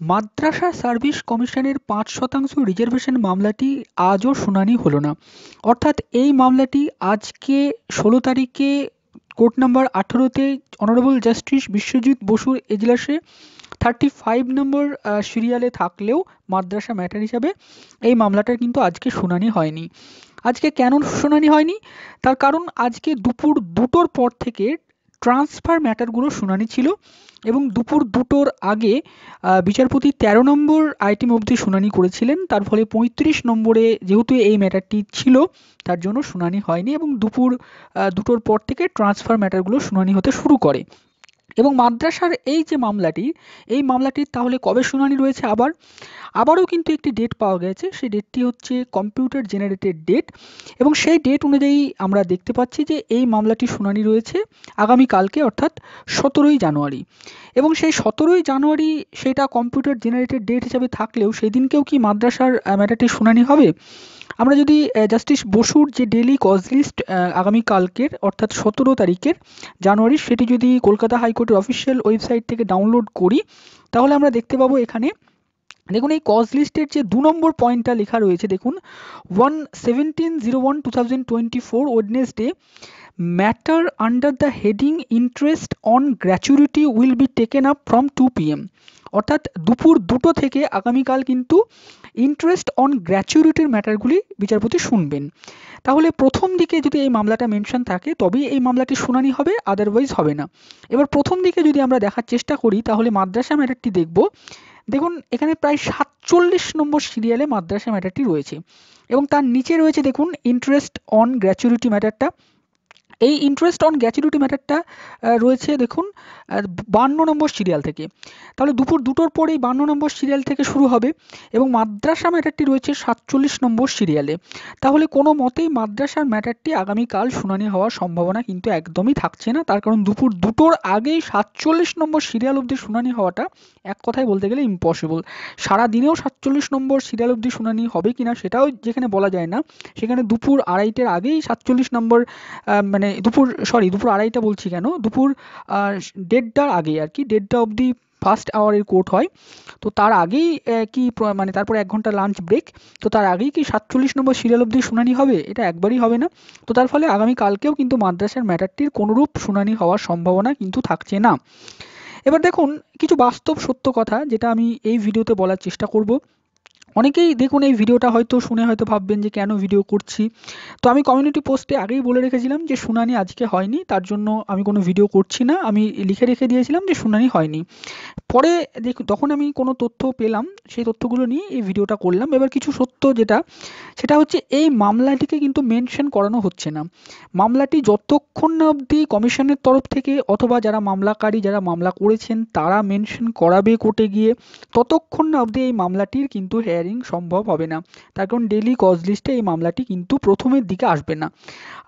মাদ্রাসা service কমিশনের ৫% reservation মামলাটি আজও শুনানি হলো না। অর্থাৎ এই মামলাটি আজকে ১৬ তারিখে কোর্ট নাম্বার ১৮-তে অনারেবল জাস্টিস বিশ্বজিৎ বসুর এজলাসে 35 নম্বর সিরিয়ালে থাকলেও মাদ্রাসা ম্যাটার হিসাবে এই মামলাটার কিন্তু আজকে শুনানি হয়নি। আজকে কেন শুনানি হয়নি? তার কারণ আজকে দুপুর ২টোর পর থেকে ট্রান্সফার ম্যাটারগুলো শুনানি ছিল এবং দুপুর ২টোর আগে বিচারপতি ১৩ নম্বর আইটেম অবধি শুনানি করেছিলেন। তার ফলে ৩৫ নম্বরে যেহেতু এই ম্যাটারটি ছিল তার জন্য শুনানি হয়নি এবং দুপুর ২টোর পর থেকে ট্রান্সফার ম্যাটারগুলো শুনানি হতে শুরু করে। এবং মাদ্রাসার এই যে মামলাটি, এই মামলাটির তাহলে কবে শুনানি রয়েছে আবারও কিন্তু একটি ডেট পাওয়া গেছে। সেই ডেটটি হচ্ছে কম্পিউটার জেনারেটেড ডেট এবং সেই ডেট অনুযায়ী আমরা দেখতে পাচ্ছি যে এই মামলাটির শুনানি রয়েছে আগামীকালকে অর্থাৎ ১৭ই জানুয়ারি। এবং সেই ১৭ই জানুয়ারি সেটা কম্পিউটার জেনারেটেড ডেট হিসাবে থাকলেও সেদিনকেও কি মাদ্রাসার ম্যাটারটির শুনানি হবে? আমরা যদি জাস্টিস বসুর যে ডেইলি কজ লিস্ট আগামীকালকের অর্থাৎ ১৭ তারিখের জানুয়ারি সেটি যদি কলকাতা হাইকোর্টের অফিসিয়াল ওয়েবসাইট থেকে ডাউনলোড করি তাহলে আমরা দেখতে পাবো এখানে দেখুন এই কজ লিস্টের যে ২ নম্বর পয়েন্টটা লেখা রয়েছে দেখুন 17/01/2024 Wednesday matter under the heading interest on gratuity will be taken up from 2 PM অর্থাৎ দুপুর ২টো থেকে আগামীকাল কিন্তু ইন্টারেস্ট অন গ্র্যাচুইটির ম্যাটারগুলি বিচারপতি শুনবেন। তাহলে প্রথম দিকে যদি এই মামলাটা মেনশন থাকে তবেই এই মামলাটি শুনানি হবে, আদারওয়াইজ হবে না। এবার প্রথম দিকে যদি আমরা দেখার চেষ্টা করি তাহলে মাদ্রাসা ম্যাটারটি দেখব। দেখুন এখানে প্রায় ৪৭ নম্বর সিরিয়ালে মাদ্রাসা ম্যাটারটি রয়েছে এবং তার নিচে রয়েছে দেখুন ইন্টারেস্ট অন গ্র্যাচুইটি ম্যাটারটা। এই ইন্টারেস্ট অন গ্র্যাচুইটি ম্যাটারটা রয়েছে দেখুন ৫২ নম্বর সিরিয়াল থেকে। তাহলে দুপুর ২টোর পর এই ৫২ নম্বর সিরিয়াল থেকে শুরু হবে এবং মাদ্রাসা ম্যাটারটি রয়েছে ৪৭ নম্বর সিরিয়ালে। তাহলে কোনো মতেই মাদ্রাসার ম্যাটারটি আগামীকাল শুনানি হওয়ার সম্ভাবনা কিন্তু একদমই থাকছে না। তার কারণ দুপুর ২টোর আগেই ৪৭ নম্বর সিরিয়াল অবধি শুনানি হওয়াটা এক কথায় বলতে গেলে ইম্পসিবল। সারাদিনেও ৪৭ নম্বর সিরিয়াল অবধি শুনানি হবে কিনা সেটাও যেখানে বলা যায় না, সেখানে দুপুর ২:৩০-র আগেই ৪৭ নম্বর মানে দুপুর ২:৩০ বলছি কেন, দুপুর ১:৩০টার আগে আর কি ১:৩০ অবধি ফার্স্ট আওয়ারের কোর্ট হয়। তো তার আগেই কি মানে তারপরে ১ ঘন্টা লাঞ্চ ব্রেক, তো তার আগেই কি ৪৭ নম্বর সিরিয়াল অবধি শুনানি হবে? এটা একবারই হবে না। তো তার ফলে আগামীকালকেও কিন্তু মাদ্রাসার ম্যাটারটির কোনোরূপ শুনানি হওয়ার সম্ভাবনা কিন্তু থাকছে না। এবার দেখুন কিছু বাস্তব সত্য কথা যেটা আমি এই ভিডিওতে বলার চেষ্টা করব। অনেকেই দেখুন এই ভিডিওটা হয়তো শুনে হয়তো ভাববেন যে কেন ভিডিও করছি। তো আমি কমিউনিটি পোস্টে আগেই বলে রেখেছিলাম যে শুনানি আজকে হয়নি, তার জন্য আমি কোনো ভিডিও করছি না। আমি লিখে রেখে দিয়েছিলাম যে শুনানি হয়নি। পরে তখন আমি কোনো তথ্য পেলাম, সেই তথ্যগুলো নিয়ে এই ভিডিওটা করলাম। এবার কিছু সত্য সেটা হচ্ছে এই মামলাটিকে কিন্তু মেনশন করানো হচ্ছে না। মামলাটি যতক্ষণ না অবধি কমিশনের তরফ থেকে অথবা যারা মামলাকারী যারা মামলা করেছেন তারা মেনশন করাবে কোর্টে গিয়ে, ততক্ষণ না অবধি এই মামলাটির কিন্তু হেয়ারিং সম্ভব হবে না। তার কারণ ডেইলি কজ লিস্টে এই মামলাটি কিন্তু প্রথমের দিকে আসবে না।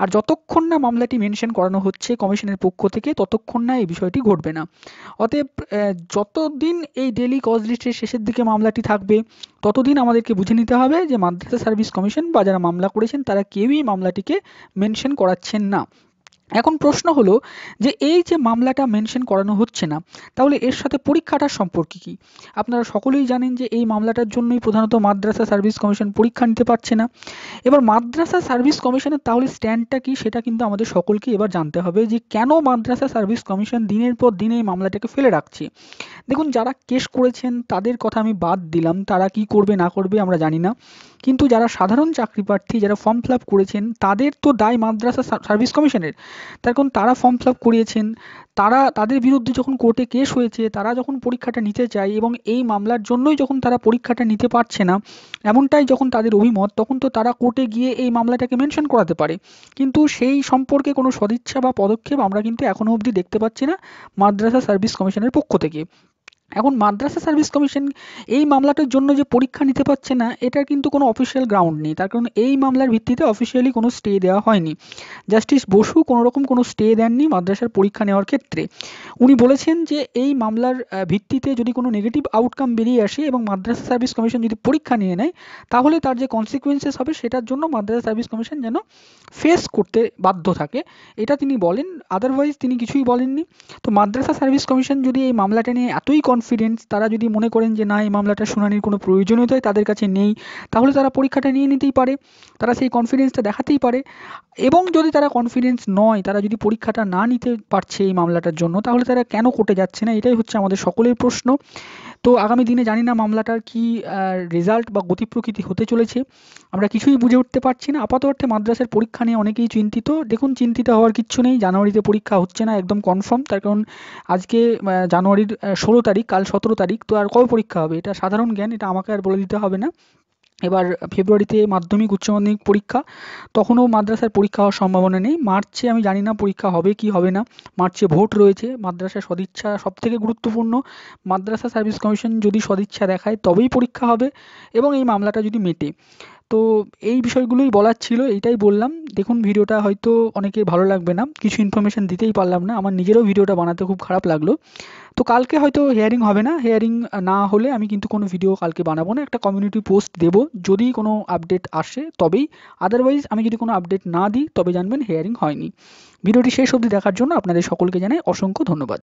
আর যতক্ষণ না মামলাটি মেনশন করানো হচ্ছে কমিশনের পক্ষ থেকে ততক্ষণ না এই বিষয়টি ঘটবে না। অতএব যতদিন এই ডেইলি কজ লিস্টের শেষের দিকে মামলাটি থাকবে ততদিন আমাদেরকে বুঝে নিতে হবে যে মাদ্রাসা সার্ভিস কমিশন বা যারা মামলা করেছেন তারা কেউই মামলাটিকে মেনশন করাচ্ছেন না। এখন প্রশ্ন হলো যে এই যে মামলাটা মেনশন করানো হচ্ছে না তাহলে এর সাথে পরীক্ষাটার সম্পর্ক কি? আপনারা সকলেই জানেন যে এই মামলাটার জন্যই প্রধানত মাদ্রাসা সার্ভিস কমিশন পরীক্ষা নিতে পারছে না। এবার মাদ্রাসা সার্ভিস কমিশনের তাহলে স্ট্যান্ডটা কি সেটা কিন্তু আমাদের সকলকে এবার জানতে হবে যে কেন মাদ্রাসা সার্ভিস কমিশন দিনের পর দিন এই মামলাটাকে ফেলে রাখছে। দেখুন যারা কেস করেছেন তাদের কথা আমি বাদ দিলাম, তারা কি করবে না করবে আমরা জানি না, কিন্তু যারা সাধারণ চাকরি প্রার্থী যারা ফর্ম ফিল আপ করেছেন তাদের তো দায় মাদ্রাসা সার্ভিস কমিশনের। তার কারণ তারা ফর্ম ফিল আপ করিয়েছেন, তাদের বিরুদ্ধে যখন কোর্টে কেস হয়েছে তারা যখন পরীক্ষাটা নিতে চায় এবং এই মামলার জন্যই যখন তারা পরীক্ষাটা নিতে পারছে না এমনটাই যখন তাদের অভিমত, তখন তো তারা কোর্টে গিয়ে এই মামলাটাকে মেনশন করাতে পারে। কিন্তু সেই সম্পর্কে কোনো সদিচ্ছা বা পদক্ষেপ আমরা কিন্তু এখনো অবধি দেখতে পাচ্ছি না মাদ্রাসা সার্ভিস কমিশনের পক্ষ থেকে। এখন মাদ্রাসা সার্ভিস কমিশন এই মামলাটার জন্য যে পরীক্ষা নিতে পারছে না এটার কিন্তু কোনো অফিসিয়াল গ্রাউন্ড নেই, তার কারণ এই মামলার ভিত্তিতে অফিসিয়ালি কোনো স্টে দেওয়া হয়নি। জাস্টিস বসু কোনো রকম কোনো স্টে দেননি মাদ্রাসার পরীক্ষা নেওয়ার ক্ষেত্রে। উনি বলেছেন যে এই মামলার ভিত্তিতে যদি কোনো নেগেটিভ আউটকাম বেরিয়ে আসে এবং মাদ্রাসা সার্ভিস কমিশন যদি পরীক্ষা নিয়ে নেয় তাহলে তার যে কনসিকুয়েন্সেস হবে সেটার জন্য মাদ্রাসা সার্ভিস কমিশন যেন ফেস করতে বাধ্য থাকে, এটা তিনি বলেন। আদারওয়াইজ তিনি কিছুই বলেননি। তো মাদ্রাসা সার্ভিস কমিশন যদি এই মামলাটা নিয়ে এতই কনফিডেন্স, তারা যদি মনে করেন যে না এই মামলাটা শুনানির কোনো প্রয়োজনীয়তাই তাদের কাছে নেই, তাহলে তারা পরীক্ষাটা নিয়ে নিতেই পারে, তারা সেই কনফিডেন্সটা দেখাতেই পারে। এবং যদি তারা কনফিডেন্স নয়, তারা যদি পরীক্ষাটা না নিতে পারছে এই মামলাটার জন্য, তাহলে তারা কেন কোর্টে যাচ্ছে না, এটাই হচ্ছে আমাদের সকলের প্রশ্ন। তো আগামী দিনে জানি না মামলাটার কি রেজাল্ট বা গতি প্রকৃতি হতে চলেছে, আমরা কিছুই বুঝে উঠতে পারছি না। আপাত অর্থে মাদ্রাসার পরীক্ষা নিয়ে অনেকেই চিন্তিত। দেখুন, চিন্তিত হওয়ার কিচ্ছু নেই, জানুয়ারিতে পরীক্ষা হচ্ছে না একদম কনফার্ম। তার কারণ আজকে জানুয়ারির 16 তারিখ, কাল 17 তারিখ, তো আর কবে পরীক্ষা হবে এটা সাধারণ জ্ঞান, এটা আমাকে আর বলে দিতে হবে না। এবার ফেব্রুয়ারিতে মাধ্যমিক উচ্চ মাধ্যমিক পরীক্ষা, তখনও মাদ্রাসার পরীক্ষা হওয়ার সম্ভাবনা নেই। মার্চে আমি জানি না পরীক্ষা হবে কি হবে না, মার্চে ভোট রয়েছে, মাদ্রাসা সদিচ্ছা সবথেকে গুরুত্বপূর্ণ। মাদ্রাসা সার্ভিস কমিশন যদি সদিচ্ছা দেখায় তবেই পরীক্ষা হবে এবং এই মামলাটা যদি মেটে। তো এই বিষয়গুলোই বলার ছিল, এইটাই বললাম। দেখুন, ভিডিওটা হয়তো অনেকের ভালো লাগবে না, কিছু ইনফরমেশন দিতেই পারলাম না, আমার নিজেরও ভিডিওটা বানাতে খুব খারাপ লাগলো। তো কালকে হয়তো হিয়ারিং হবে না, হিয়ারিং না হলে আমি কিন্তু কোনো ভিডিও কালকে বানাবো না, একটা কমিউনিটি পোস্ট দেবো যদি কোনো আপডেট আসে তবেই। আদারওয়াইজ আমি যদি কোনো আপডেট না দিই তবে জানবেন হিয়ারিং হয়নি। ভিডিওটি শেষ অবধি দেখার জন্য আপনাদের সকলকে জানাই অসংখ্য ধন্যবাদ।